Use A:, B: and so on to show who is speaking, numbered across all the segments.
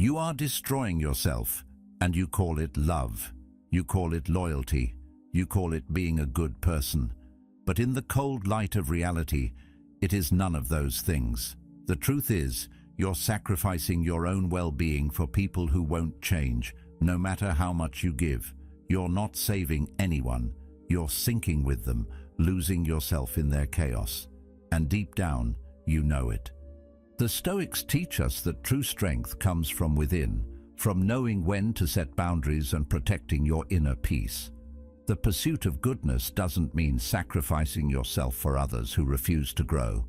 A: You are destroying yourself, and you call it love. You call it loyalty. You call it being a good person. But in the cold light of reality, it is none of those things. The truth is, you're sacrificing your own well-being for people who won't change, no matter how much you give. You're not saving anyone. You're sinking with them, losing yourself in their chaos. And deep down, you know it. The Stoics teach us that true strength comes from within, from knowing when to set boundaries and protecting your inner peace. The pursuit of goodness doesn't mean sacrificing yourself for others who refuse to grow.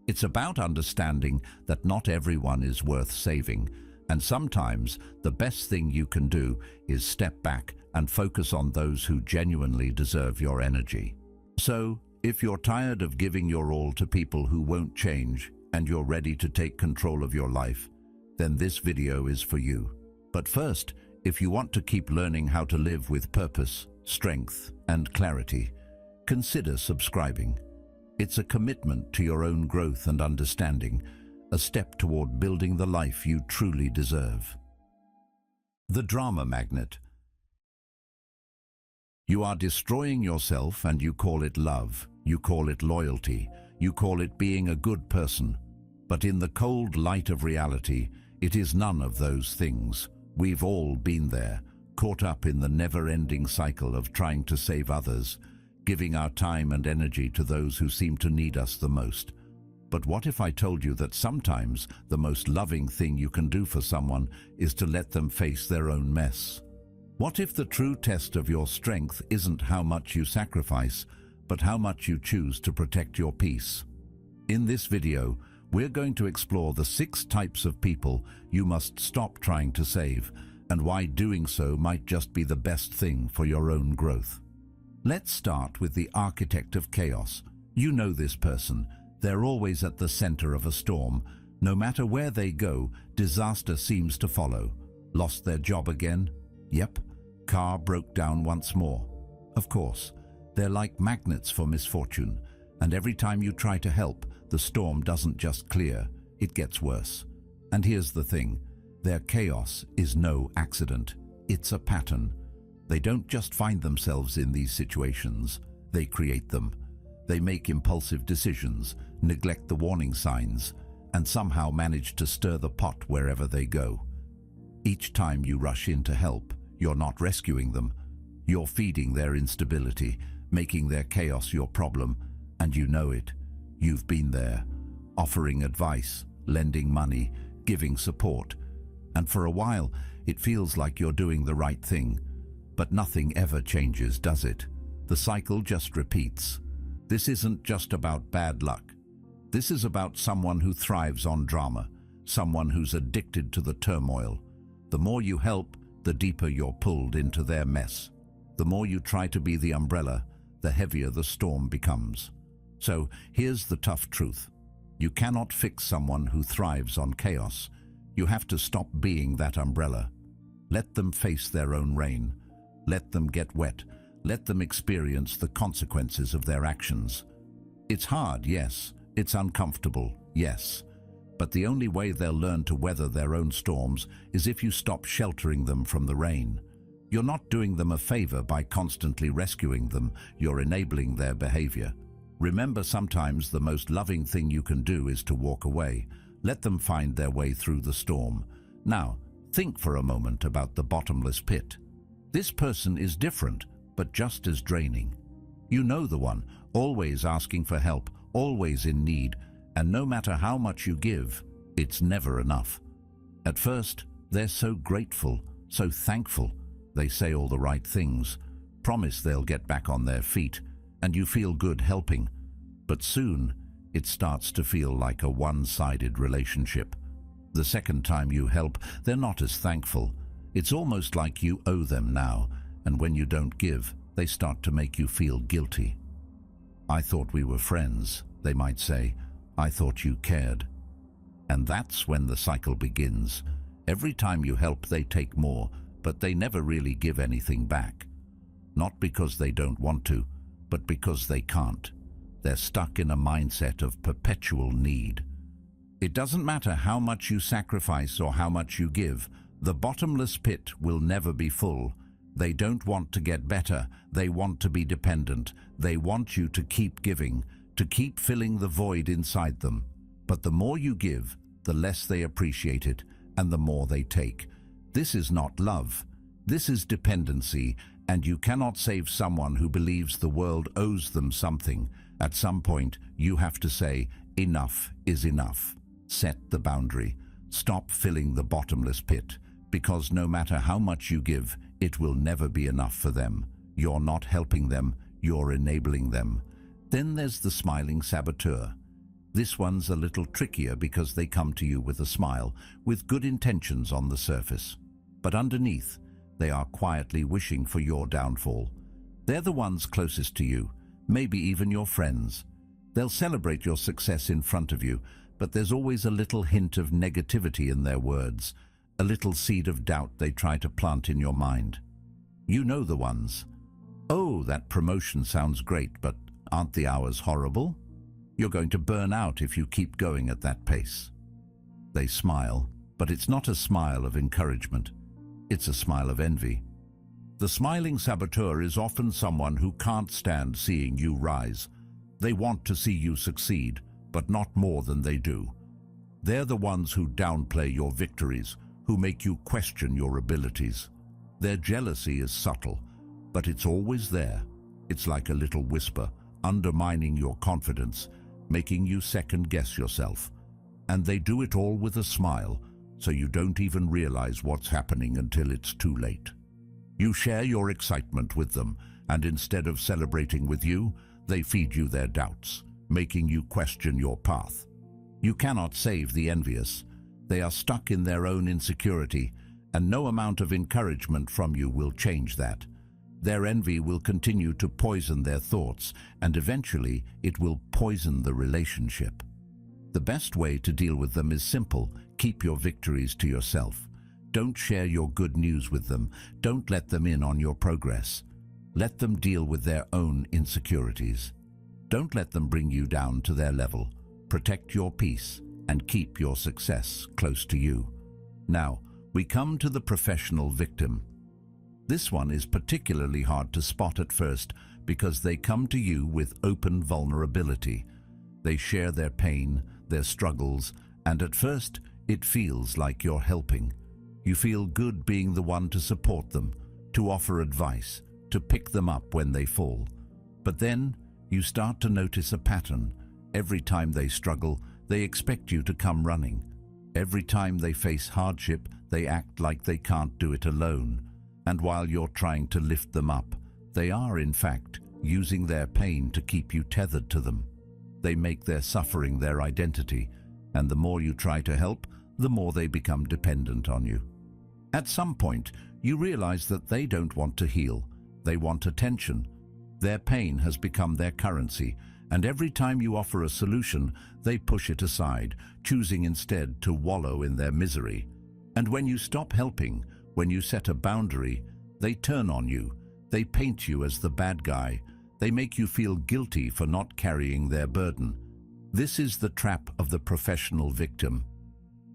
A: It's about understanding that not everyone is worth saving, and sometimes the best thing you can do is step back and focus on those who genuinely deserve your energy. So, if you're tired of giving your all to people who won't change and you're ready to take control of your life, then this video is for you. But first, if you want to keep learning how to live with purpose, strength, and clarity, consider subscribing. It's a commitment to your own growth and understanding, a step toward building the life you truly deserve. The drama magnet. You are destroying yourself and you call it love, you call it loyalty, you call it being a good person. But in the cold light of reality, it is none of those things. We've all been there, caught up in the never-ending cycle of trying to save others, giving our time and energy to those who seem to need us the most. But what if I told you that sometimes the most loving thing you can do for someone is to let them face their own mess? What if the true test of your strength isn't how much you sacrifice, but how much you choose to protect your peace? In this video, we're going to explore the 6 types of people you must stop trying to save, and why doing so might just be the best thing for your own growth. Let's start with the architect of chaos. You know this person. They're always at the center of a storm. No matter where they go, disaster seems to follow. Lost their job again? Yep. Car broke down once more. Of course, they're like magnets for misfortune, and every time you try to help, the storm doesn't just clear, it gets worse. And here's the thing, their chaos is no accident. It's a pattern. They don't just find themselves in these situations, they create them. They make impulsive decisions, neglect the warning signs, and somehow manage to stir the pot wherever they go. Each time you rush in to help, you're not rescuing them. You're feeding their instability, making their chaos your problem, and you know it. You've been there, offering advice, lending money, giving support. And for a while, it feels like you're doing the right thing. But nothing ever changes, does it? The cycle just repeats. This isn't just about bad luck. This is about someone who thrives on drama, someone who's addicted to the turmoil. The more you help, the deeper you're pulled into their mess. The more you try to be the umbrella, the heavier the storm becomes. So here's the tough truth. You cannot fix someone who thrives on chaos. You have to stop being that umbrella. Let them face their own rain. Let them get wet. Let them experience the consequences of their actions. It's hard, yes. It's uncomfortable, yes. But the only way they'll learn to weather their own storms is if you stop sheltering them from the rain. You're not doing them a favor by constantly rescuing them. You're enabling their behavior. Remember, sometimes the most loving thing you can do is to walk away. Let them find their way through the storm. Now, think for a moment about the bottomless pit. This person is different, but just as draining. You know the one, always asking for help, always in need, and no matter how much you give, it's never enough. At first, they're so grateful, so thankful. They say all the right things, promise they'll get back on their feet, and you feel good helping. But soon, it starts to feel like a one-sided relationship. The second time you help, they're not as thankful. It's almost like you owe them now, and when you don't give, they start to make you feel guilty. I thought we were friends, they might say. I thought you cared. And that's when the cycle begins. Every time you help, they take more, but they never really give anything back. Not because they don't want to, but because they can't. They're stuck in a mindset of perpetual need. It doesn't matter how much you sacrifice or how much you give, the bottomless pit will never be full. They don't want to get better, they want to be dependent. They want you to keep giving, to keep filling the void inside them. But the more you give, the less they appreciate it, and the more they take. This is not love. This is dependency, and you cannot save someone who believes the world owes them something. At some point, you have to say, enough is enough. Set the boundary. Stop filling the bottomless pit, because no matter how much you give, it will never be enough for them. You're not helping them, you're enabling them. Then there's the smiling saboteur. This one's a little trickier because they come to you with a smile, with good intentions on the surface. But underneath, they are quietly wishing for your downfall. They're the ones closest to you, maybe even your friends. They'll celebrate your success in front of you, but there's always a little hint of negativity in their words, a little seed of doubt they try to plant in your mind. You know the ones. Oh, that promotion sounds great, but aren't the hours horrible? You're going to burn out if you keep going at that pace. They smile, but it's not a smile of encouragement. It's a smile of envy. The smiling saboteur is often someone who can't stand seeing you rise. They want to see you succeed, but not more than they do. They're the ones who downplay your victories, who make you question your abilities. Their jealousy is subtle, but it's always there. It's like a little whisper, undermining your confidence, making you second-guess yourself. And they do it all with a smile, so you don't even realize what's happening until it's too late. You share your excitement with them, and instead of celebrating with you, they feed you their doubts, making you question your path. You cannot save the envious. They are stuck in their own insecurity, and no amount of encouragement from you will change that. Their envy will continue to poison their thoughts, and eventually it will poison the relationship. The best way to deal with them is simple. Keep your victories to yourself. Don't share your good news with them. Don't let them in on your progress. Let them deal with their own insecurities. Don't let them bring you down to their level. Protect your peace and keep your success close to you. Now, we come to the professional victim. This one is particularly hard to spot at first because they come to you with open vulnerability. They share their pain, their struggles, and at first it feels like you're helping. You feel good being the one to support them, to offer advice, to pick them up when they fall. But then you start to notice a pattern. Every time they struggle, they expect you to come running. Every time they face hardship, they act like they can't do it alone. And while you're trying to lift them up, they are, in fact, using their pain to keep you tethered to them. They make their suffering their identity, and the more you try to help, the more they become dependent on you. At some point, you realize that they don't want to heal. They want attention. Their pain has become their currency, and every time you offer a solution, they push it aside, choosing instead to wallow in their misery. And when you stop helping, when you set a boundary, they turn on you. They paint you as the bad guy. They make you feel guilty for not carrying their burden. This is the trap of the professional victim.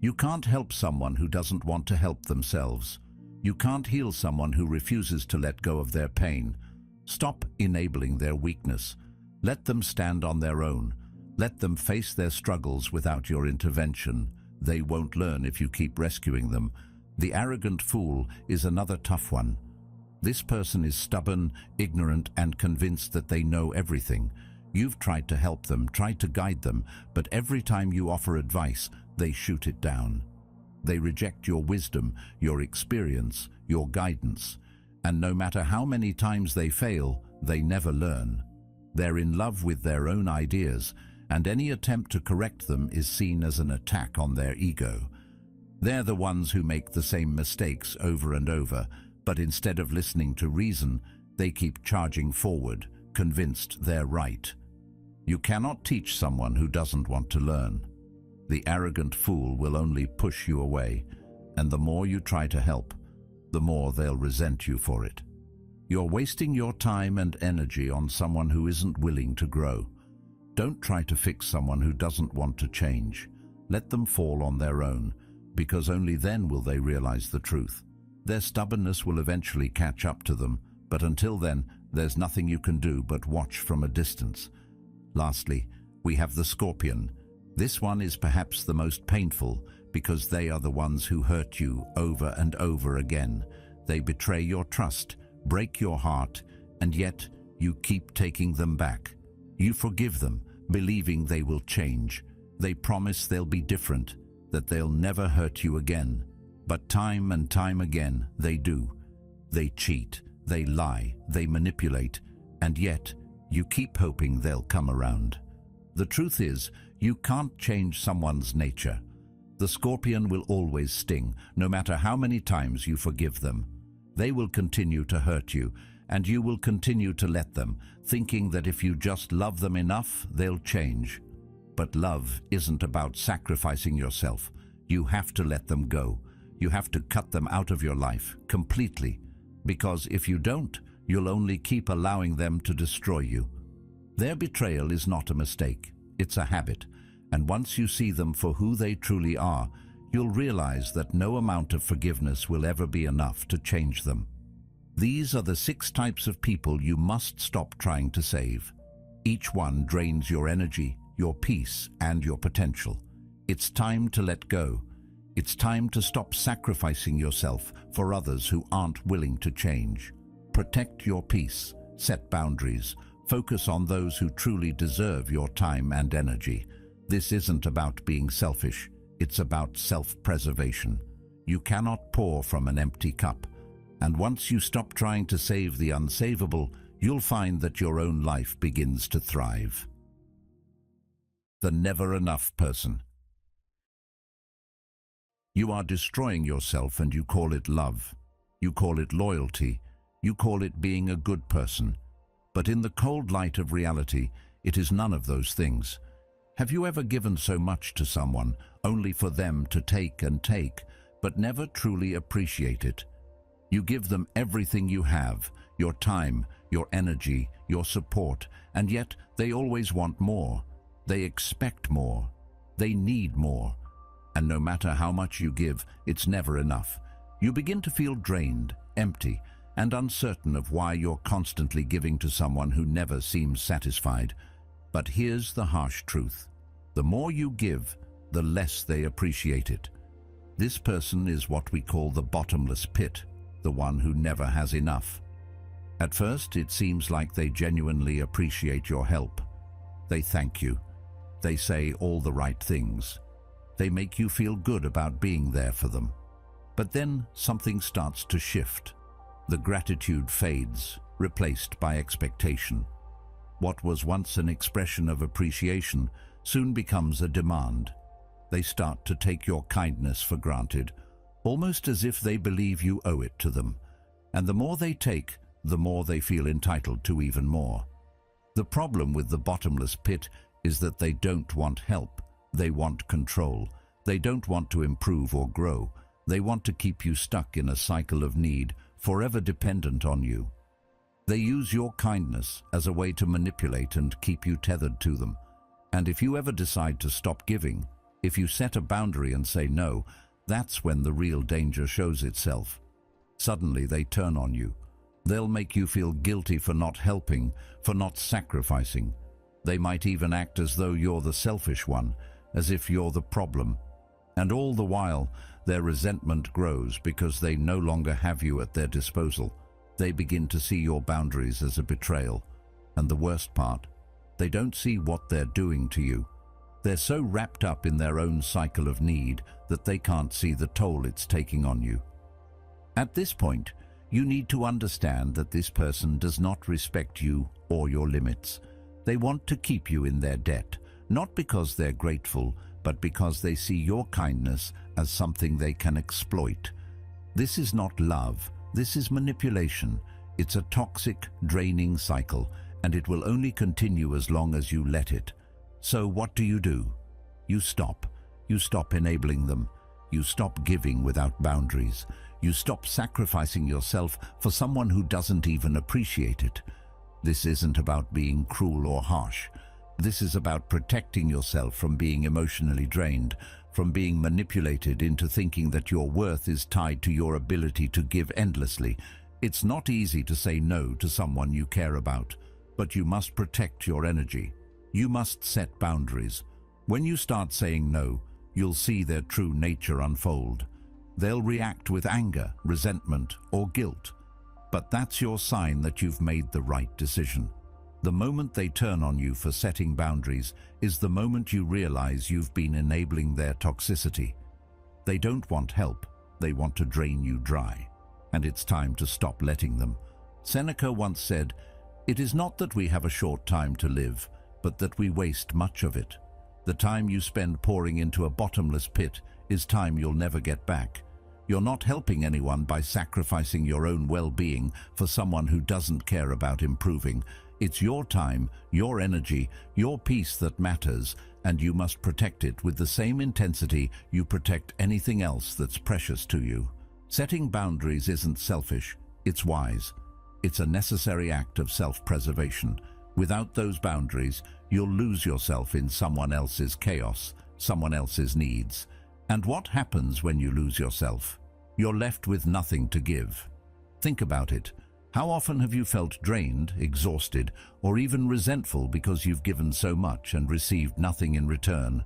A: You can't help someone who doesn't want to help themselves. You can't heal someone who refuses to let go of their pain. Stop enabling their weakness. Let them stand on their own. Let them face their struggles without your intervention. They won't learn if you keep rescuing them. The arrogant fool is another tough one. This person is stubborn, ignorant, and convinced that they know everything. You've tried to help them, tried to guide them, but every time you offer advice, they shoot it down. They reject your wisdom, your experience, your guidance. And no matter how many times they fail, they never learn. They're in love with their own ideas, and any attempt to correct them is seen as an attack on their ego. They're the ones who make the same mistakes over and over, but instead of listening to reason, they keep charging forward, convinced they're right. You cannot teach someone who doesn't want to learn. The arrogant fool will only push you away, and the more you try to help, the more they'll resent you for it. You're wasting your time and energy on someone who isn't willing to grow. Don't try to fix someone who doesn't want to change. Let them fall on their own, because only then will they realize the truth. Their stubbornness will eventually catch up to them, but until then, there's nothing you can do but watch from a distance. Lastly, we have the scorpion. This one is perhaps the most painful, because they are the ones who hurt you over and over again. They betray your trust, break your heart, and yet you keep taking them back. You forgive them, believing they will change. They promise they'll be different, that they'll never hurt you again. But time and time again, they do. They cheat, they lie, they manipulate, and yet you keep hoping they'll come around. The truth is, you can't change someone's nature. The scorpion will always sting, no matter how many times you forgive them. They will continue to hurt you, and you will continue to let them, thinking that if you just love them enough, they'll change. But love isn't about sacrificing yourself. You have to let them go. You have to cut them out of your life completely, because if you don't, you'll only keep allowing them to destroy you. Their betrayal is not a mistake, it's a habit, and once you see them for who they truly are, you'll realize that no amount of forgiveness will ever be enough to change them. These are the 6 types of people you must stop trying to save. Each one drains your energy, your peace, and your potential. It's time to let go. It's time to stop sacrificing yourself for others who aren't willing to change. Protect your peace, set boundaries, focus on those who truly deserve your time and energy. This isn't about being selfish, it's about self-preservation. You cannot pour from an empty cup, and once you stop trying to save the unsavable, you'll find that your own life begins to thrive. The never enough person. You are destroying yourself and you call it love. You call it loyalty. You call it being a good person. But in the cold light of reality, it is none of those things. Have you ever given so much to someone only for them to take and take, but never truly appreciate it? You give them everything you have, your time, your energy, your support, and yet they always want more. They expect more. They need more. And no matter how much you give, it's never enough. You begin to feel drained, empty, and uncertain of why you're constantly giving to someone who never seems satisfied. But here's the harsh truth. The more you give, the less they appreciate it. This person is what we call the bottomless pit, the one who never has enough. At first, it seems like they genuinely appreciate your help. They thank you. They say all the right things. They make you feel good about being there for them. But then something starts to shift. The gratitude fades, replaced by expectation. What was once an expression of appreciation soon becomes a demand. They start to take your kindness for granted, almost as if they believe you owe it to them. And the more they take, the more they feel entitled to even more. The problem with the bottomless pit is that they don't want help. They want control. They don't want to improve or grow. They want to keep you stuck in a cycle of need, forever dependent on you. They use your kindness as a way to manipulate and keep you tethered to them. And if you ever decide to stop giving, if you set a boundary and say no, that's when the real danger shows itself. Suddenly they turn on you. They'll make you feel guilty for not helping, for not sacrificing. They might even act as though you're the selfish one, as if you're the problem. And all the while, their resentment grows because they no longer have you at their disposal. They begin to see your boundaries as a betrayal. And the worst part, they don't see what they're doing to you. They're so wrapped up in their own cycle of need that they can't see the toll it's taking on you. At this point, you need to understand that this person does not respect you or your limits. They want to keep you in their debt, not because they're grateful, but because they see your kindness as something they can exploit. This is not love, this is manipulation. It's a toxic, draining cycle, and it will only continue as long as you let it. So what do? You stop. You stop enabling them. You stop giving without boundaries. You stop sacrificing yourself for someone who doesn't even appreciate it. This isn't about being cruel or harsh. This is about protecting yourself from being emotionally drained, from being manipulated into thinking that your worth is tied to your ability to give endlessly. It's not easy to say no to someone you care about, but you must protect your energy. You must set boundaries. When you start saying no, you'll see their true nature unfold. They'll react with anger, resentment, or guilt. But that's your sign that you've made the right decision. The moment they turn on you for setting boundaries is the moment you realize you've been enabling their toxicity. They don't want help, they want to drain you dry. And it's time to stop letting them. Seneca once said, "It is not that we have a short time to live, but that we waste much of it. The time you spend pouring into a bottomless pit is time you'll never get back. You're not helping anyone by sacrificing your own well-being for someone who doesn't care about improving. It's your time, your energy, your peace that matters, and you must protect it with the same intensity you protect anything else that's precious to you." Setting boundaries isn't selfish, it's wise. It's a necessary act of self-preservation. Without those boundaries, you'll lose yourself in someone else's chaos, someone else's needs. And what happens when you lose yourself? You're left with nothing to give. Think about it. How often have you felt drained, exhausted, or even resentful because you've given so much and received nothing in return?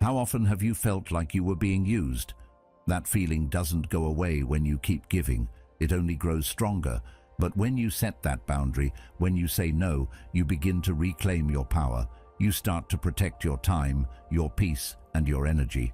A: How often have you felt like you were being used? That feeling doesn't go away when you keep giving. It only grows stronger. But when you set that boundary, when you say no, you begin to reclaim your power. You start to protect your time, your peace, and your energy.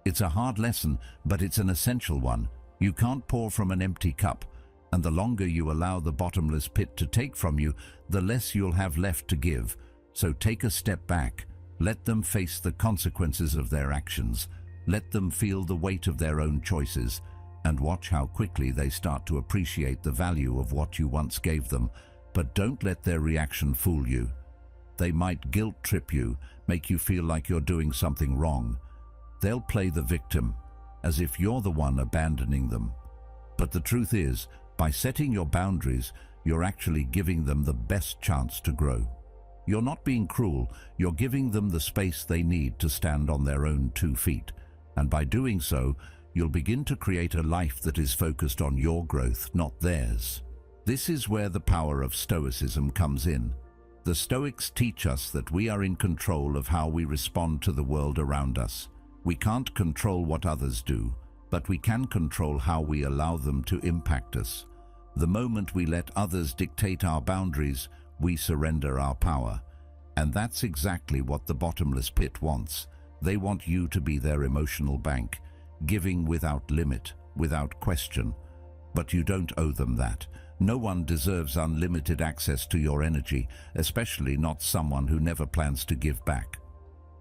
A: It's a hard lesson, but it's an essential one. You can't pour from an empty cup, and the longer you allow the bottomless pit to take from you, the less you'll have left to give. So take a step back. Let them face the consequences of their actions. Let them feel the weight of their own choices, and watch how quickly they start to appreciate the value of what you once gave them. But don't let their reaction fool you. They might guilt trip you, make you feel like you're doing something wrong. They'll play the victim, as if you're the one abandoning them. But the truth is, by setting your boundaries, you're actually giving them the best chance to grow. You're not being cruel, you're giving them the space they need to stand on their own 2 feet. And by doing so, you'll begin to create a life that is focused on your growth, not theirs. This is where the power of Stoicism comes in. The Stoics teach us that we are in control of how we respond to the world around us. We can't control what others do, but we can control how we allow them to impact us. The moment we let others dictate our boundaries, we surrender our power. And that's exactly what the bottomless pit wants. They want you to be their emotional bank, giving without limit, without question. But you don't owe them that. No one deserves unlimited access to your energy, especially not someone who never plans to give back.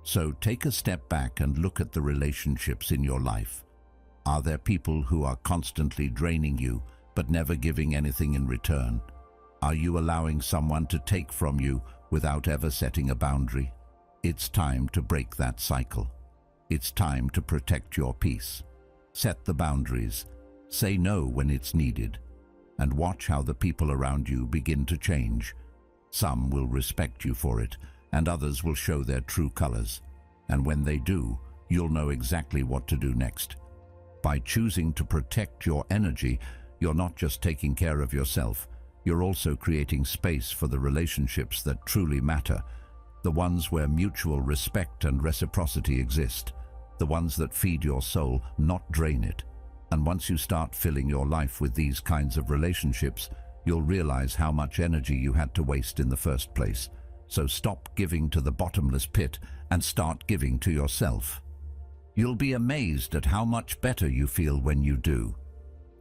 A: So take a step back and look at the relationships in your life. Are there people who are constantly draining you, but never giving anything in return? Are you allowing someone to take from you without ever setting a boundary? It's time to break that cycle. It's time to protect your peace. Set the boundaries. Say no when it's needed. And watch how the people around you begin to change. Some will respect you for it, and others will show their true colors. And when they do, you'll know exactly what to do next. By choosing to protect your energy, you're not just taking care of yourself, you're also creating space for the relationships that truly matter, the ones where mutual respect and reciprocity exist, the ones that feed your soul, not drain it. And once you start filling your life with these kinds of relationships, you'll realize how much energy you had to waste in the first place. So stop giving to the bottomless pit and start giving to yourself. You'll be amazed at how much better you feel when you do.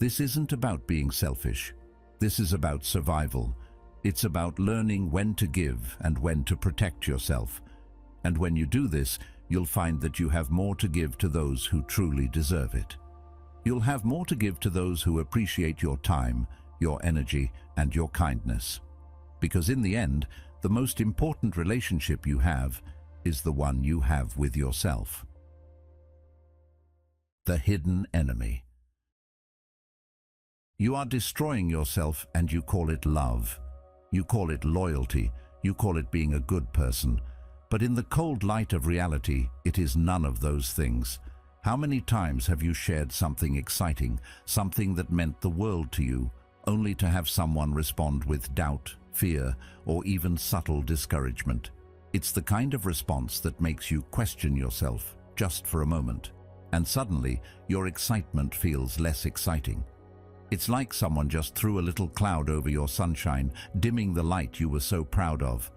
A: This isn't about being selfish. This is about survival. It's about learning when to give and when to protect yourself. And when you do this, you'll find that you have more to give to those who truly deserve it. You'll have more to give to those who appreciate your time, your energy, and your kindness. Because in the end, the most important relationship you have is the one you have with yourself. The hidden enemy. You are destroying yourself and you call it love. You call it loyalty. You call it being a good person. But in the cold light of reality, it is none of those things. How many times have you shared something exciting, something that meant the world to you, only to have someone respond with doubt, fear, or even subtle discouragement? It's the kind of response that makes you question yourself just for a moment, and suddenly your excitement feels less exciting. It's like someone just threw a little cloud over your sunshine, dimming the light you were so proud of.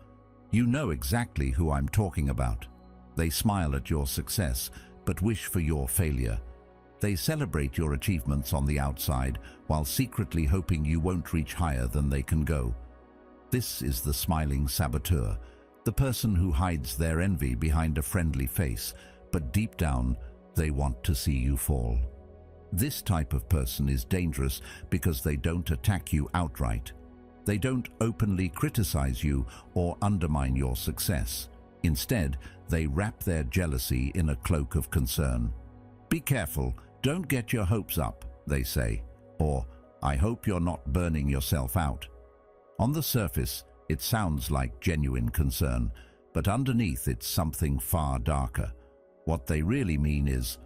A: You know exactly who I'm talking about. They smile at your success, but wish for your failure. They celebrate your achievements on the outside, while secretly hoping you won't reach higher than they can go. This is the smiling saboteur, the person who hides their envy behind a friendly face, but deep down, they want to see you fall. This type of person is dangerous because they don't attack you outright. They don't openly criticize you or undermine your success. Instead, they wrap their jealousy in a cloak of concern. "Be careful, don't get your hopes up," they say, or "I hope you're not burning yourself out." On the surface, it sounds like genuine concern, but underneath it's something far darker. What they really mean is,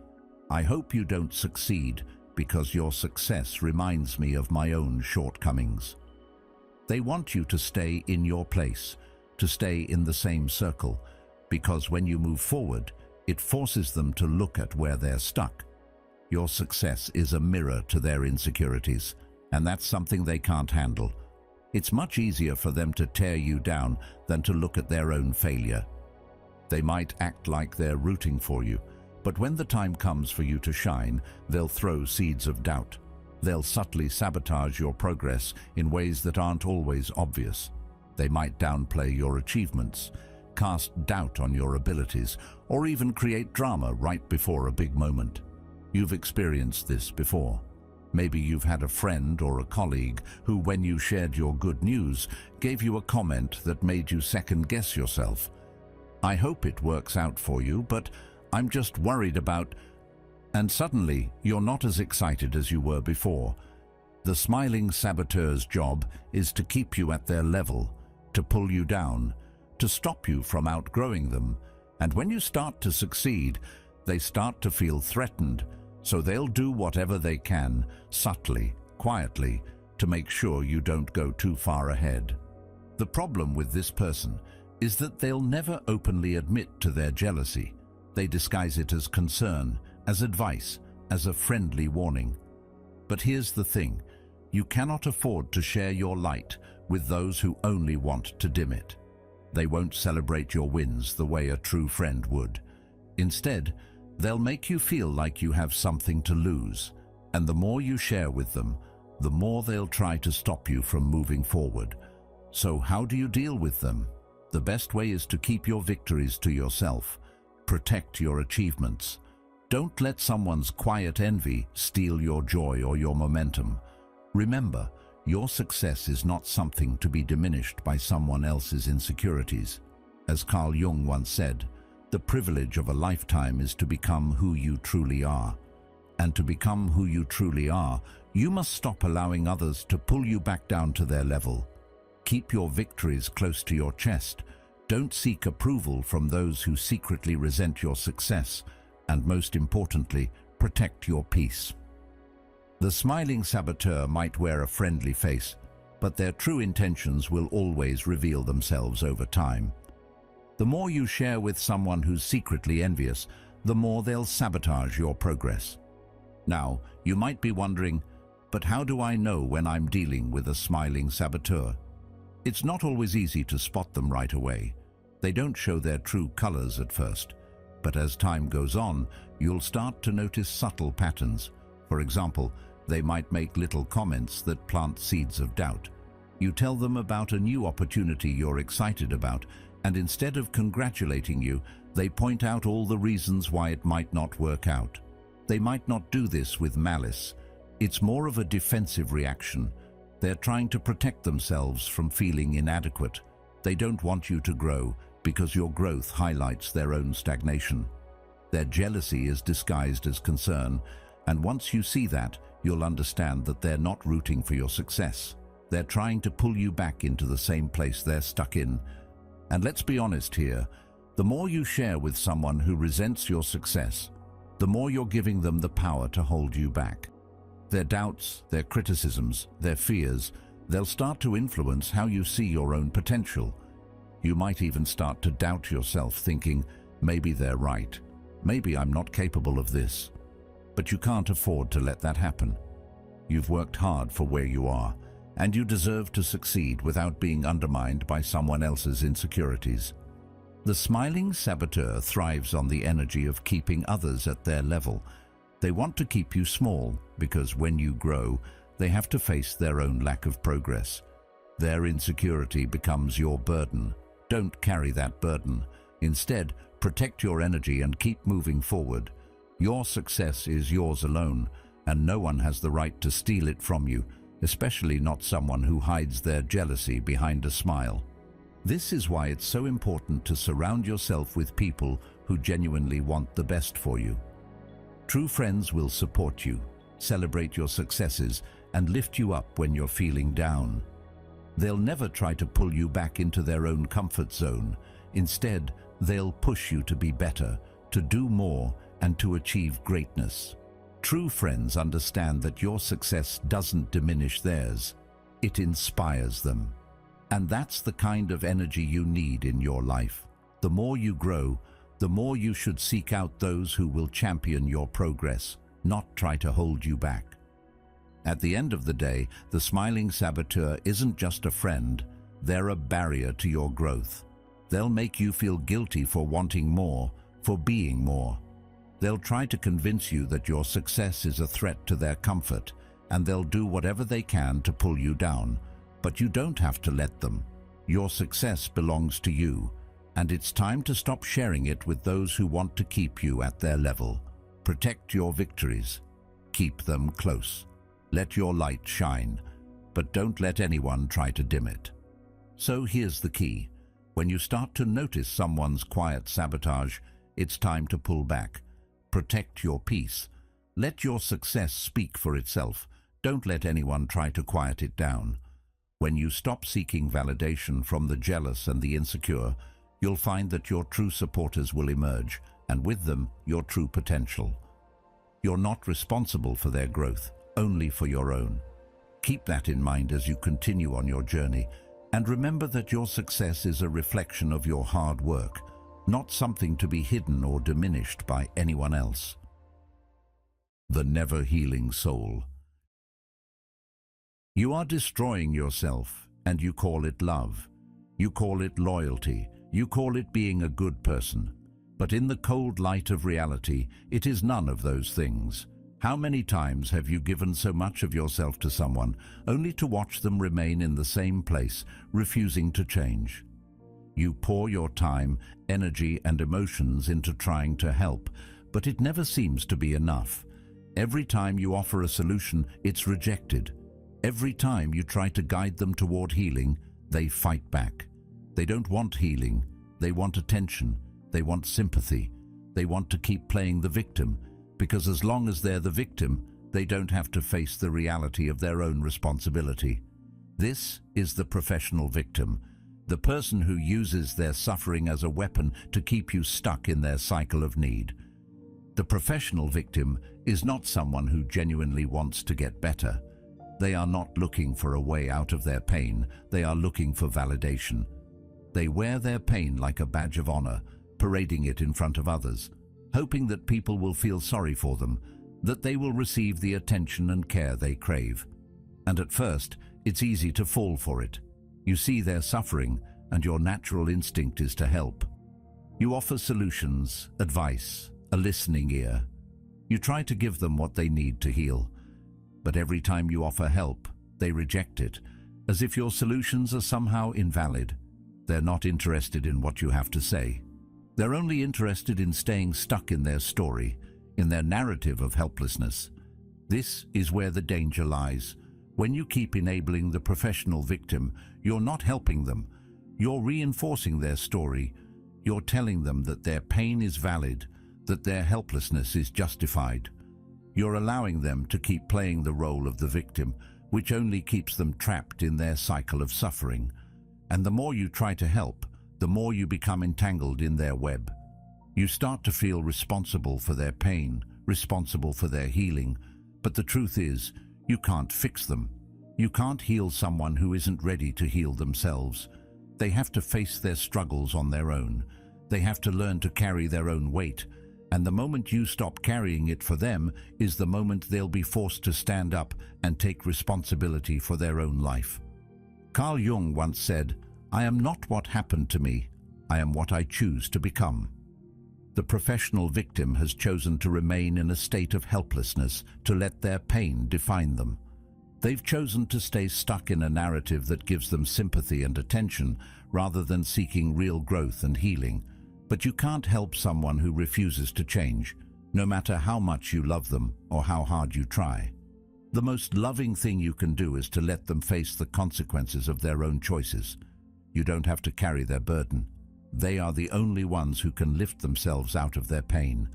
A: "I hope you don't succeed because your success reminds me of my own shortcomings." They want you to stay in your place, to stay in the same circle, because when you move forward, it forces them to look at where they're stuck. Your success is a mirror to their insecurities, and that's something they can't handle. It's much easier for them to tear you down than to look at their own failure. They might act like they're rooting for you, but when the time comes for you to shine, they'll throw seeds of doubt. They'll subtly sabotage your progress in ways that aren't always obvious. They might downplay your achievements, cast doubt on your abilities, or even create drama right before a big moment. You've experienced this before. Maybe you've had a friend or a colleague who, when you shared your good news, gave you a comment that made you second-guess yourself. "I hope it works out for you, but I'm just worried about..." And suddenly, you're not as excited as you were before. The smiling saboteur's job is to keep you at their level, to pull you down, to stop you from outgrowing them. And when you start to succeed, they start to feel threatened, so they'll do whatever they can, subtly, quietly, to make sure you don't go too far ahead. The problem with this person is that they'll never openly admit to their jealousy. They disguise it as concern, as advice, as a friendly warning. But here's the thing, you cannot afford to share your light with those who only want to dim it. They won't celebrate your wins the way a true friend would. Instead, they'll make you feel like you have something to lose, and the more you share with them, the more they'll try to stop you from moving forward. So how do you deal with them? The best way is to keep your victories to yourself. Protect your achievements. Don't let someone's quiet envy steal your joy or your momentum. Remember, your success is not something to be diminished by someone else's insecurities. As Carl Jung once said, the privilege of a lifetime is to become who you truly are. And to become who you truly are, you must stop allowing others to pull you back down to their level. Keep your victories close to your chest. Don't seek approval from those who secretly resent your success. And most importantly, protect your peace. The smiling saboteur might wear a friendly face, but their true intentions will always reveal themselves over time. The more you share with someone who's secretly envious, the more they'll sabotage your progress. Now, you might be wondering, but how do I know when I'm dealing with a smiling saboteur? It's not always easy to spot them right away. They don't show their true colors at first. But as time goes on, you'll start to notice subtle patterns. For example, they might make little comments that plant seeds of doubt. You tell them about a new opportunity you're excited about, and instead of congratulating you, they point out all the reasons why it might not work out. They might not do this with malice. It's more of a defensive reaction. They're trying to protect themselves from feeling inadequate. They don't want you to grow, because your growth highlights their own stagnation. Their jealousy is disguised as concern, and once you see that, you'll understand that they're not rooting for your success. They're trying to pull you back into the same place they're stuck in. And let's be honest here, the more you share with someone who resents your success, the more you're giving them the power to hold you back. Their doubts, their criticisms, their fears, they'll start to influence how you see your own potential. You might even start to doubt yourself, thinking, maybe they're right. Maybe I'm not capable of this. But you can't afford to let that happen. You've worked hard for where you are, and you deserve to succeed without being undermined by someone else's insecurities. The smiling saboteur thrives on the energy of keeping others at their level. They want to keep you small because when you grow, they have to face their own lack of progress. Their insecurity becomes your burden. Don't carry that burden. Instead, protect your energy and keep moving forward. Your success is yours alone, and no one has the right to steal it from you, especially not someone who hides their jealousy behind a smile. This is why it's so important to surround yourself with people who genuinely want the best for you. True friends will support you, celebrate your successes, and lift you up when you're feeling down. They'll never try to pull you back into their own comfort zone. Instead, they'll push you to be better, to do more, and to achieve greatness. True friends understand that your success doesn't diminish theirs. It inspires them. And that's the kind of energy you need in your life. The more you grow, the more you should seek out those who will champion your progress, not try to hold you back. At the end of the day, the smiling saboteur isn't just a friend, they're a barrier to your growth. They'll make you feel guilty for wanting more, for being more. They'll try to convince you that your success is a threat to their comfort, and they'll do whatever they can to pull you down. But you don't have to let them. Your success belongs to you, and it's time to stop sharing it with those who want to keep you at their level. Protect your victories. Keep them close. Let your light shine, but don't let anyone try to dim it. So here's the key. When you start to notice someone's quiet sabotage, it's time to pull back. Protect your peace. Let your success speak for itself. Don't let anyone try to quiet it down. When you stop seeking validation from the jealous and the insecure, you'll find that your true supporters will emerge, and with them, your true potential. You're not responsible for their growth, only for your own. Keep that in mind as you continue on your journey, and remember that your success is a reflection of your hard work, not something to be hidden or diminished by anyone else. The never-healing soul. You are destroying yourself, and you call it love. You call it loyalty. You call it being a good person. But in the cold light of reality, it is none of those things. How many times have you given so much of yourself to someone, only to watch them remain in the same place, refusing to change? You pour your time, energy, and emotions into trying to help, but it never seems to be enough. Every time you offer a solution, it's rejected. Every time you try to guide them toward healing, they fight back. They don't want healing. They want attention. They want sympathy. They want to keep playing the victim, because as long as they're the victim, they don't have to face the reality of their own responsibility. This is the professional victim, the person who uses their suffering as a weapon to keep you stuck in their cycle of need. The professional victim is not someone who genuinely wants to get better. They are not looking for a way out of their pain. They are looking for validation. They wear their pain like a badge of honor, parading it in front of others, hoping that people will feel sorry for them, that they will receive the attention and care they crave. And at first, it's easy to fall for it. You see their suffering, and your natural instinct is to help. You offer solutions, advice, a listening ear. You try to give them what they need to heal. But every time you offer help, they reject it, as if your solutions are somehow invalid. They're not interested in what you have to say. They're only interested in staying stuck in their story, in their narrative of helplessness. This is where the danger lies. When you keep enabling the professional victim, you're not helping them. You're reinforcing their story. You're telling them that their pain is valid, that their helplessness is justified. You're allowing them to keep playing the role of the victim, which only keeps them trapped in their cycle of suffering. And the more you try to help, the more you become entangled in their web. You start to feel responsible for their pain, responsible for their healing, but the truth is, you can't fix them. You can't heal someone who isn't ready to heal themselves. They have to face their struggles on their own. They have to learn to carry their own weight, and the moment you stop carrying it for them is the moment they'll be forced to stand up and take responsibility for their own life. Carl Jung once said, "I am not what happened to me, I am what I choose to become." The professional victim has chosen to remain in a state of helplessness, to let their pain define them. They've chosen to stay stuck in a narrative that gives them sympathy and attention rather than seeking real growth and healing. But you can't help someone who refuses to change, no matter how much you love them or how hard you try. The most loving thing you can do is to let them face the consequences of their own choices. You don't have to carry their burden. They are the only ones who can lift themselves out of their pain.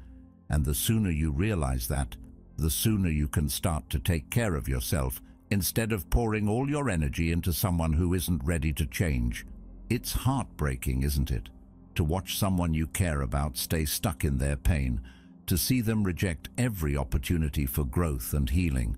A: And the sooner you realize that, the sooner you can start to take care of yourself instead of pouring all your energy into someone who isn't ready to change. It's heartbreaking, isn't it? To watch someone you care about stay stuck in their pain, to see them reject every opportunity for growth and healing.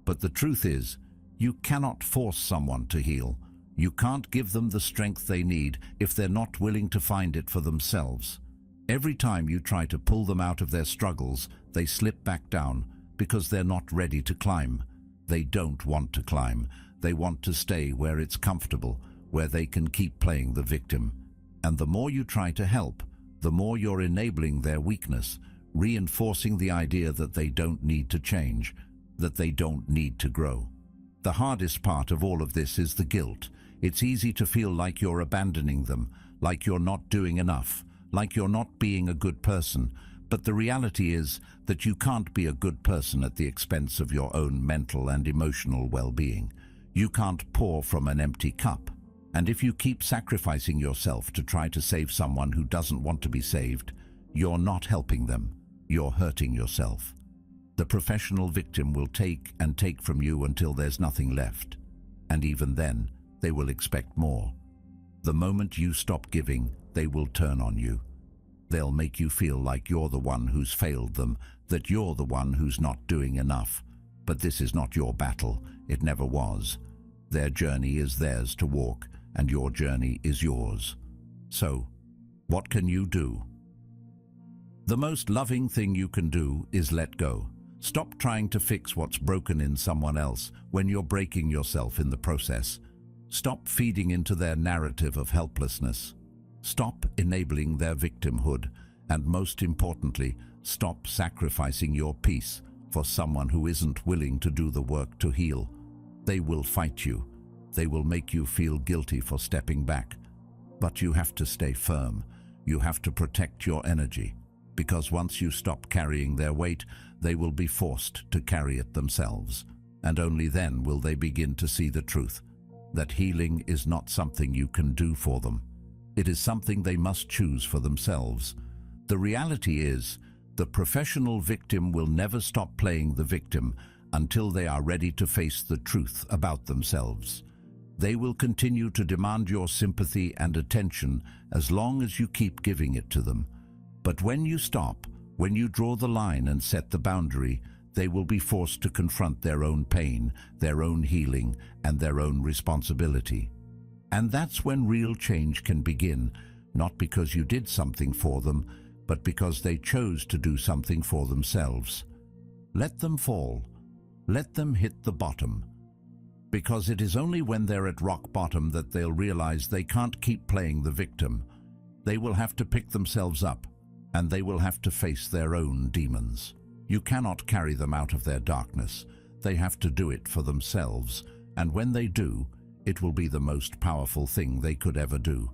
A: But the truth is, you cannot force someone to heal. You can't give them the strength they need if they're not willing to find it for themselves. Every time you try to pull them out of their struggles, they slip back down because they're not ready to climb. They don't want to climb. They want to stay where it's comfortable, where they can keep playing the victim. And the more you try to help, the more you're enabling their weakness, reinforcing the idea that they don't need to change, that they don't need to grow. The hardest part of all of this is the guilt. It's easy to feel like you're abandoning them, like you're not doing enough, like you're not being a good person. But the reality is that you can't be a good person at the expense of your own mental and emotional well-being. You can't pour from an empty cup. And if you keep sacrificing yourself to try to save someone who doesn't want to be saved, you're not helping them. You're hurting yourself. The professional victim will take and take from you until there's nothing left. And even then, they will expect more. The moment you stop giving, they will turn on you. They'll make you feel like you're the one who's failed them, that you're the one who's not doing enough. But this is not your battle. It never was. Their journey is theirs to walk, and your journey is yours. So, what can you do? The most loving thing you can do is let go. Stop trying to fix what's broken in someone else when you're breaking yourself in the process. Stop feeding into their narrative of helplessness. Stop enabling their victimhood. And most importantly, stop sacrificing your peace for someone who isn't willing to do the work to heal. They will fight you. They will make you feel guilty for stepping back. But you have to stay firm. You have to protect your energy. Because once you stop carrying their weight, they will be forced to carry it themselves. And only then will they begin to see the truth, that healing is not something you can do for them. It is something they must choose for themselves. The reality is, the professional victim will never stop playing the victim until they are ready to face the truth about themselves. They will continue to demand your sympathy and attention as long as you keep giving it to them. But when you stop, when you draw the line and set the boundary, they will be forced to confront their own pain, their own healing, and their own responsibility. And that's when real change can begin, not because you did something for them, but because they chose to do something for themselves. Let them fall. Let them hit the bottom. Because it is only when they're at rock bottom that they'll realize they can't keep playing the victim. They will have to pick themselves up, and they will have to face their own demons. You cannot carry them out of their darkness. They have to do it for themselves, and when they do, it will be the most powerful thing they could ever do.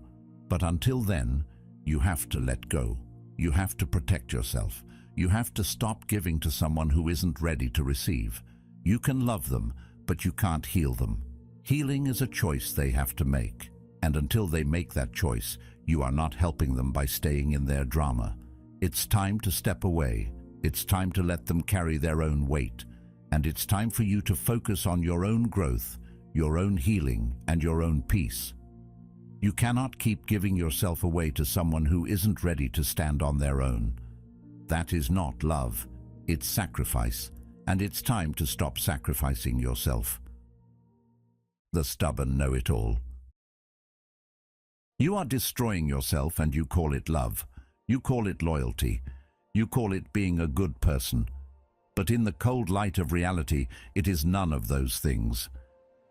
A: But until then, you have to let go. You have to protect yourself. You have to stop giving to someone who isn't ready to receive. You can love them, but you can't heal them. Healing is a choice they have to make. And until they make that choice, you are not helping them by staying in their drama. It's time to step away. It's time to let them carry their own weight. And it's time for you to focus on your own growth, your own healing, and your own peace. You cannot keep giving yourself away to someone who isn't ready to stand on their own. That is not love. It's sacrifice, and it's time to stop sacrificing yourself. The stubborn know-it-all. You are destroying yourself and you call it love. You call it loyalty. You call it being a good person. But in the cold light of reality, it is none of those things.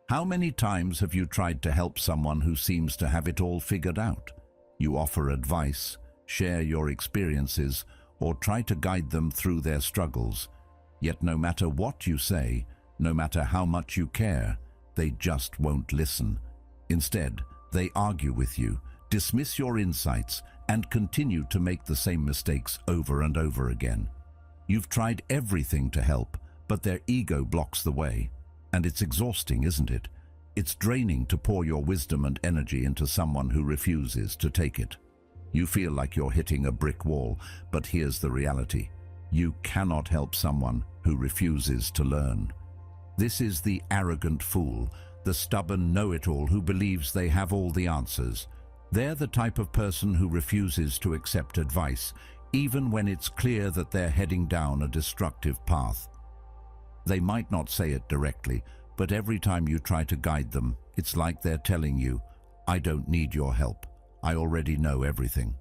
A: How many times have you tried to help someone who seems to have it all figured out? You offer advice, share your experiences, or try to guide them through their struggles. Yet no matter what you say, no matter how much you care, they just won't listen. Instead, they argue with you, dismiss your insights, and continue to make the same mistakes over and over again. You've tried everything to help, but their ego blocks the way. And it's exhausting, isn't it? It's draining to pour your wisdom and energy into someone who refuses to take it. You feel like you're hitting a brick wall, but here's the reality. You cannot help someone who refuses to learn. This is the arrogant fool, the stubborn know-it-all who believes they have all the answers. They're the type of person who refuses to accept advice, even when it's clear that they're heading down a destructive path. They might not say it directly, but every time you try to guide them, it's like they're telling you, "I don't need your help. I already know everything."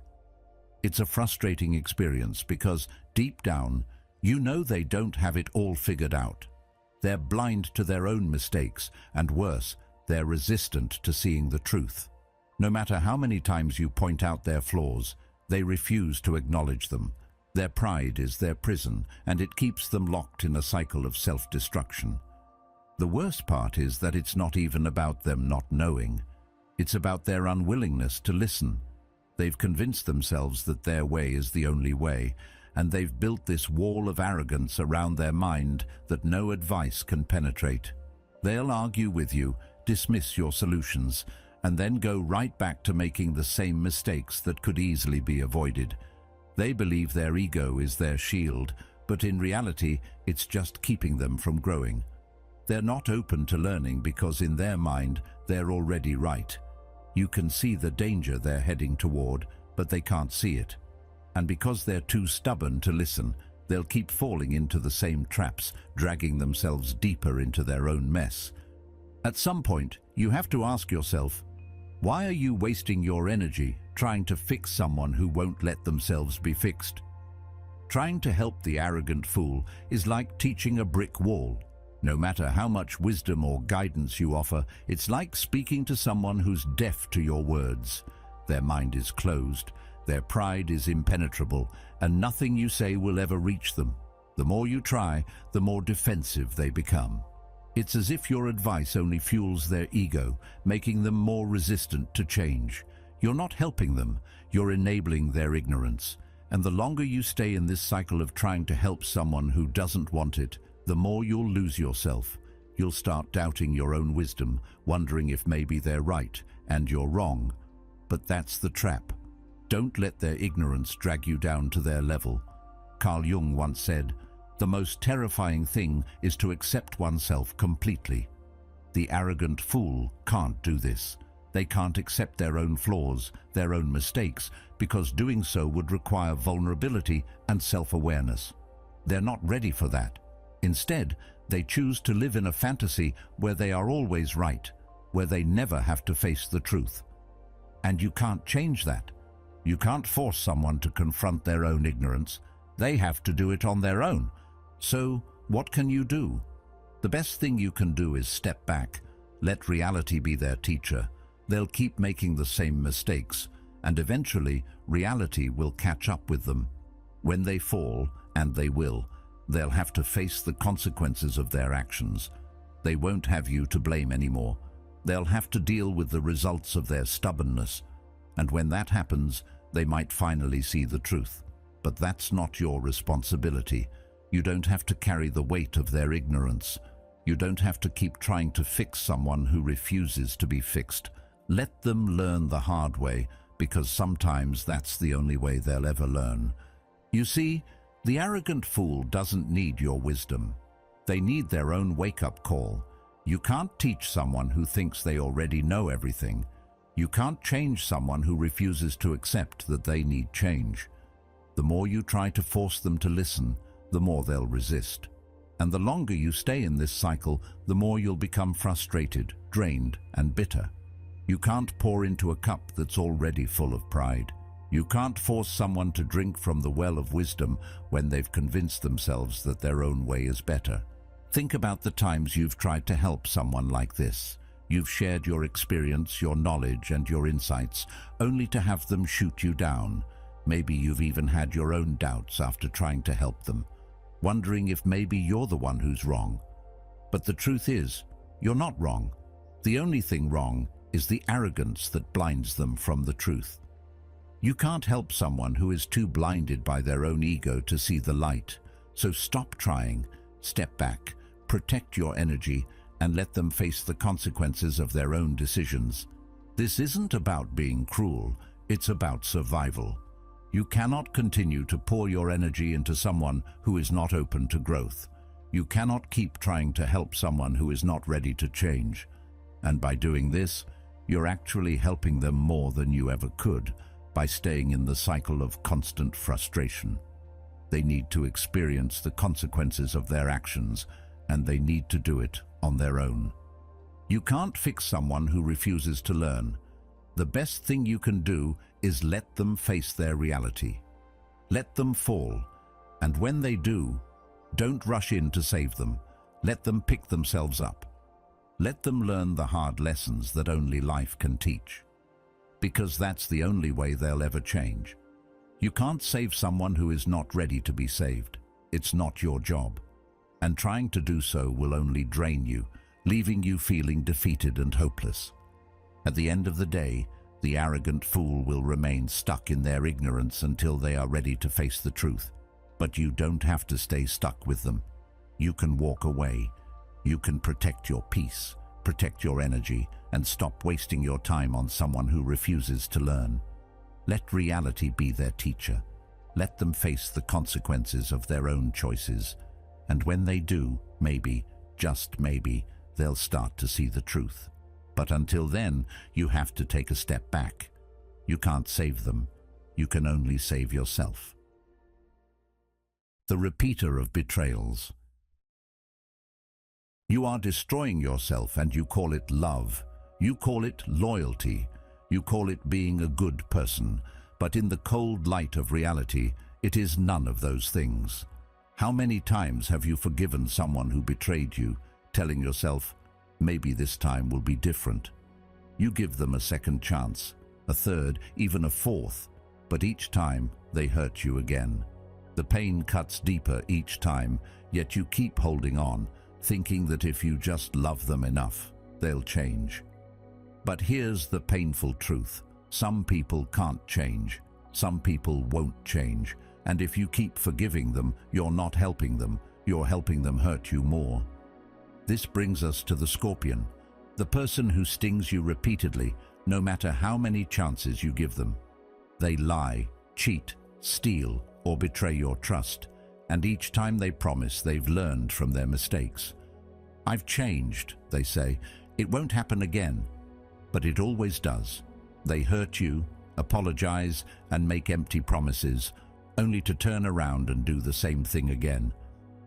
A: It's a frustrating experience because, deep down, you know they don't have it all figured out. They're blind to their own mistakes, and worse, they're resistant to seeing the truth. No matter how many times you point out their flaws, they refuse to acknowledge them. Their pride is their prison, and it keeps them locked in a cycle of self-destruction. The worst part is that it's not even about them not knowing. It's about their unwillingness to listen. They've convinced themselves that their way is the only way, and they've built this wall of arrogance around their mind that no advice can penetrate. They'll argue with you, dismiss your solutions, and then go right back to making the same mistakes that could easily be avoided. They believe their ego is their shield, but in reality, it's just keeping them from growing. They're not open to learning because in their mind, they're already right. You can see the danger they're heading toward, but they can't see it. And because they're too stubborn to listen, they'll keep falling into the same traps, dragging themselves deeper into their own mess. At some point, you have to ask yourself, why are you wasting your energy trying to fix someone who won't let themselves be fixed? Trying to help the arrogant fool is like teaching a brick wall. No matter how much wisdom or guidance you offer, it's like speaking to someone who's deaf to your words. Their mind is closed, their pride is impenetrable, and nothing you say will ever reach them. The more you try, the more defensive they become. It's as if your advice only fuels their ego, making them more resistant to change. You're not helping them, you're enabling their ignorance. And the longer you stay in this cycle of trying to help someone who doesn't want it, the more you'll lose yourself. You'll start doubting your own wisdom, wondering if maybe they're right and you're wrong. But that's the trap. Don't let their ignorance drag you down to their level. Carl Jung once said, "The most terrifying thing is to accept oneself completely." The arrogant fool can't do this. They can't accept their own flaws, their own mistakes, because doing so would require vulnerability and self-awareness. They're not ready for that. Instead, they choose to live in a fantasy where they are always right, where they never have to face the truth. And you can't change that. You can't force someone to confront their own ignorance. They have to do it on their own. So, what can you do? The best thing you can do is step back, let reality be their teacher. They'll keep making the same mistakes, and eventually reality will catch up with them. When they fall, and they will, they'll have to face the consequences of their actions. They won't have you to blame anymore. They'll have to deal with the results of their stubbornness. And when that happens, they might finally see the truth. But that's not your responsibility. You don't have to carry the weight of their ignorance. You don't have to keep trying to fix someone who refuses to be fixed. Let them learn the hard way, because sometimes that's the only way they'll ever learn. You see, the arrogant fool doesn't need your wisdom. They need their own wake-up call. You can't teach someone who thinks they already know everything. You can't change someone who refuses to accept that they need change. The more you try to force them to listen, the more they'll resist. And the longer you stay in this cycle, the more you'll become frustrated, drained, and bitter. You can't pour into a cup that's already full of pride. You can't force someone to drink from the well of wisdom when they've convinced themselves that their own way is better. Think about the times you've tried to help someone like this. You've shared your experience, your knowledge, and your insights, only to have them shoot you down. Maybe you've even had your own doubts after trying to help them, wondering if maybe you're the one who's wrong. But the truth is, you're not wrong. The only thing wrong is the arrogance that blinds them from the truth. You can't help someone who is too blinded by their own ego to see the light. So stop trying, step back, protect your energy, and let them face the consequences of their own decisions. This isn't about being cruel, it's about survival. You cannot continue to pour your energy into someone who is not open to growth. You cannot keep trying to help someone who is not ready to change. And by doing this, you're actually helping them more than you ever could by staying in the cycle of constant frustration. They need to experience the consequences of their actions, and they need to do it on their own. You can't fix someone who refuses to learn. The best thing you can do is let them face their reality. Let them fall, and when they do, don't rush in to save them. Let them pick themselves up. Let them learn the hard lessons that only life can teach. Because that's the only way they'll ever change. You can't save someone who is not ready to be saved. It's not your job. And trying to do so will only drain you, leaving you feeling defeated and hopeless. At the end of the day, the arrogant fool will remain stuck in their ignorance until they are ready to face the truth. But you don't have to stay stuck with them. You can walk away. You can protect your peace, protect your energy, and stop wasting your time on someone who refuses to learn. Let reality be their teacher. Let them face the consequences of their own choices. And when they do, maybe, just maybe, they'll start to see the truth. But until then, you have to take a step back. You can't save them. You can only save yourself. The repeater of betrayals. You are destroying yourself and you call it love. You call it loyalty. You call it being a good person. But in the cold light of reality, it is none of those things. How many times have you forgiven someone who betrayed you, telling yourself, maybe this time will be different? You give them a second chance, a third, even a fourth, but each time they hurt you again. The pain cuts deeper each time, yet you keep holding on, thinking that if you just love them enough, they'll change. But here's the painful truth. Some people can't change. Some people won't change. And if you keep forgiving them, you're not helping them. You're helping them hurt you more. This brings us to the scorpion, the person who stings you repeatedly, no matter how many chances you give them. They lie, cheat, steal, or betray your trust, and each time they promise they've learned from their mistakes. I've changed, they say. It won't happen again. But it always does. They hurt you, apologize, and make empty promises, only to turn around and do the same thing again.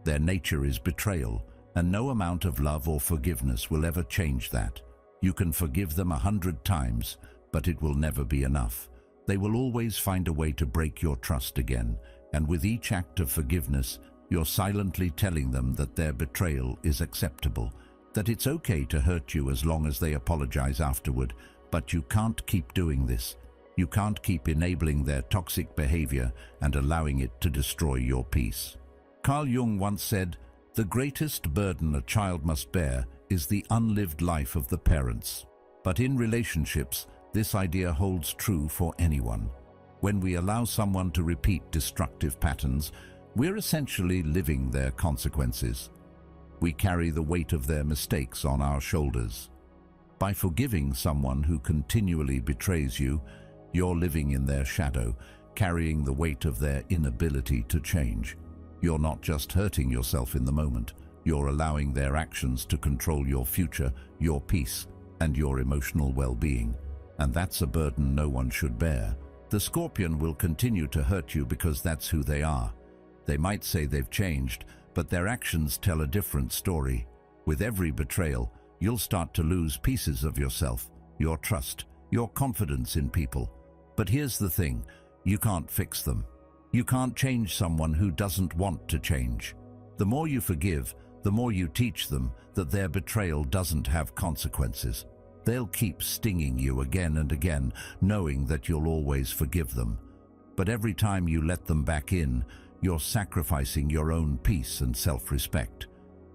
A: Their nature is betrayal, and no amount of love or forgiveness will ever change that. You can forgive them 100 times, but it will never be enough. They will always find a way to break your trust again, and with each act of forgiveness, you're silently telling them that their betrayal is acceptable, that it's okay to hurt you as long as they apologize afterward, but you can't keep doing this. You can't keep enabling their toxic behavior and allowing it to destroy your peace. Carl Jung once said, "The greatest burden a child must bear is the unlived life of the parents." But in relationships, this idea holds true for anyone. When we allow someone to repeat destructive patterns, we're essentially living their consequences. We carry the weight of their mistakes on our shoulders. By forgiving someone who continually betrays you, you're living in their shadow, carrying the weight of their inability to change. You're not just hurting yourself in the moment, you're allowing their actions to control your future, your peace, and your emotional well-being. And that's a burden no one should bear. The scorpion will continue to hurt you because that's who they are. They might say they've changed, but their actions tell a different story. With every betrayal, you'll start to lose pieces of yourself, your trust, your confidence in people. But here's the thing, you can't fix them. You can't change someone who doesn't want to change. The more you forgive, the more you teach them that their betrayal doesn't have consequences. They'll keep stinging you again and again, knowing that you'll always forgive them. But every time you let them back in, you're sacrificing your own peace and self-respect.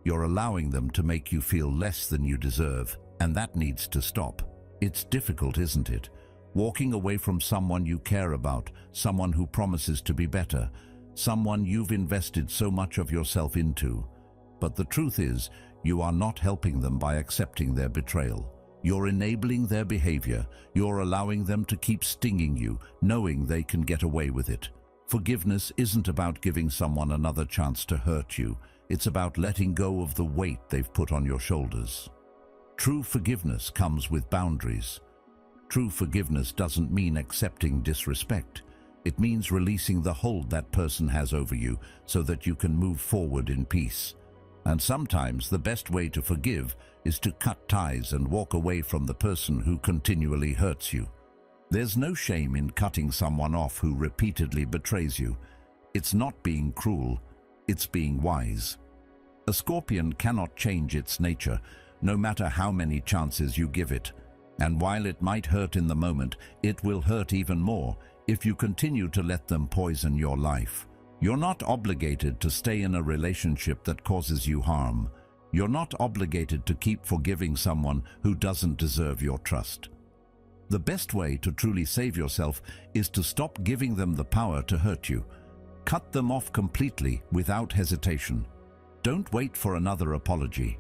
A: You're allowing them to make you feel less than you deserve, and that needs to stop. It's difficult, isn't it? Walking away from someone you care about, someone who promises to be better, someone you've invested so much of yourself into. But the truth is, you are not helping them by accepting their betrayal. You're enabling their behavior. You're allowing them to keep stinging you, knowing they can get away with it. Forgiveness isn't about giving someone another chance to hurt you. It's about letting go of the weight they've put on your shoulders. True forgiveness comes with boundaries. True forgiveness doesn't mean accepting disrespect. It means releasing the hold that person has over you so that you can move forward in peace. And sometimes the best way to forgive is to cut ties and walk away from the person who continually hurts you. There's no shame in cutting someone off who repeatedly betrays you. It's not being cruel, it's being wise. A scorpion cannot change its nature, no matter how many chances you give it. And while it might hurt in the moment, it will hurt even more if you continue to let them poison your life. You're not obligated to stay in a relationship that causes you harm. You're not obligated to keep forgiving someone who doesn't deserve your trust. The best way to truly save yourself is to stop giving them the power to hurt you. Cut them off completely without hesitation. Don't wait for another apology.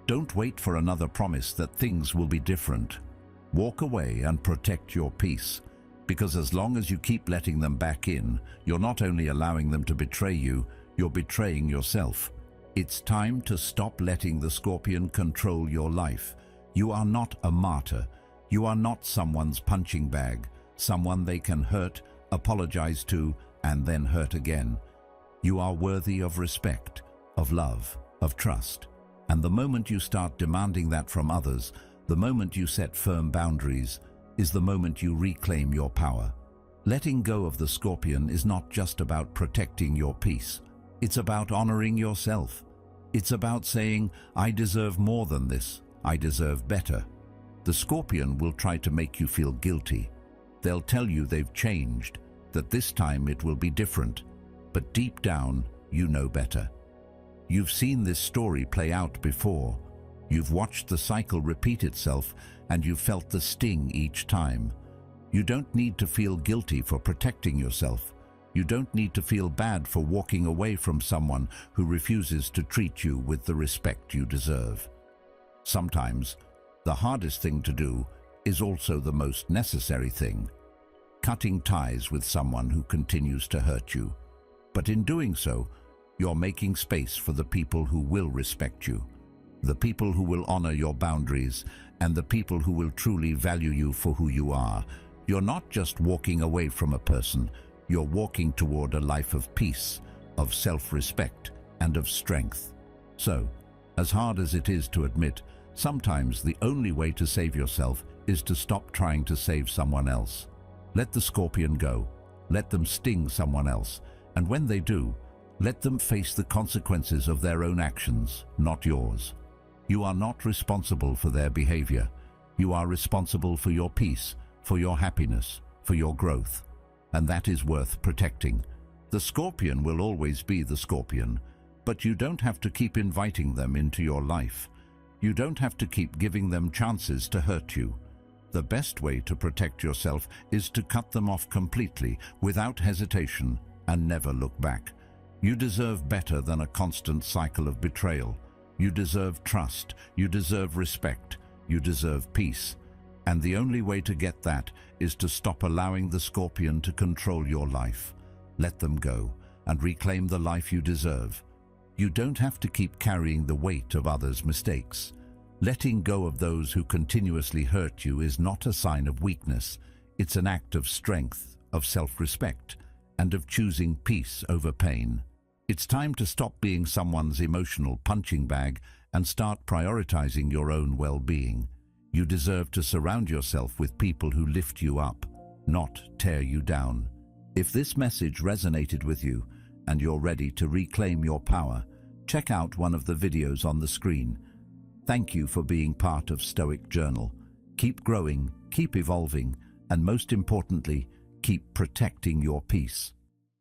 A: Don't wait for another promise that things will be different. Walk away and protect your peace, because as long as you keep letting them back in, you're not only allowing them to betray you, you're betraying yourself. It's time to stop letting the scorpion control your life. You are not a martyr. You are not someone's punching bag, someone they can hurt, apologize to, and then hurt again. You are worthy of respect, of love, of trust. And the moment you start demanding that from others, the moment you set firm boundaries, is the moment you reclaim your power. Letting go of the scorpion is not just about protecting your peace. It's about honoring yourself. It's about saying, I deserve more than this. I deserve better. The scorpion will try to make you feel guilty. They'll tell you they've changed, that this time it will be different. But deep down, you know better. You've seen this story play out before. You've watched the cycle repeat itself, and you've felt the sting each time. You don't need to feel guilty for protecting yourself. You don't need to feel bad for walking away from someone who refuses to treat you with the respect you deserve. Sometimes, the hardest thing to do is also the most necessary thing. Cutting ties with someone who continues to hurt you. But in doing so, you're making space for the people who will respect you, the people who will honor your boundaries, and the people who will truly value you for who you are. You're not just walking away from a person, you're walking toward a life of peace, of self-respect, and of strength. So, as hard as it is to admit, sometimes the only way to save yourself is to stop trying to save someone else. Let the scorpion go. Let them sting someone else. And when they do, let them face the consequences of their own actions, not yours. You are not responsible for their behavior. You are responsible for your peace, for your happiness, for your growth. And that is worth protecting. The scorpion will always be the scorpion, but you don't have to keep inviting them into your life. You don't have to keep giving them chances to hurt you. The best way to protect yourself is to cut them off completely, without hesitation, and never look back. You deserve better than a constant cycle of betrayal. You deserve trust. You deserve respect. You deserve peace. And the only way to get that is to stop allowing the scorpion to control your life. Let them go and reclaim the life you deserve. You don't have to keep carrying the weight of others' mistakes. Letting go of those who continuously hurt you is not a sign of weakness. It's an act of strength, of self-respect, and of choosing peace over pain. It's time to stop being someone's emotional punching bag and start prioritizing your own well-being. You deserve to surround yourself with people who lift you up, not tear you down. If this message resonated with you and you're ready to reclaim your power, check out one of the videos on the screen. Thank you for being part of Stoic Journal. Keep growing, keep evolving, and most importantly, keep protecting your peace.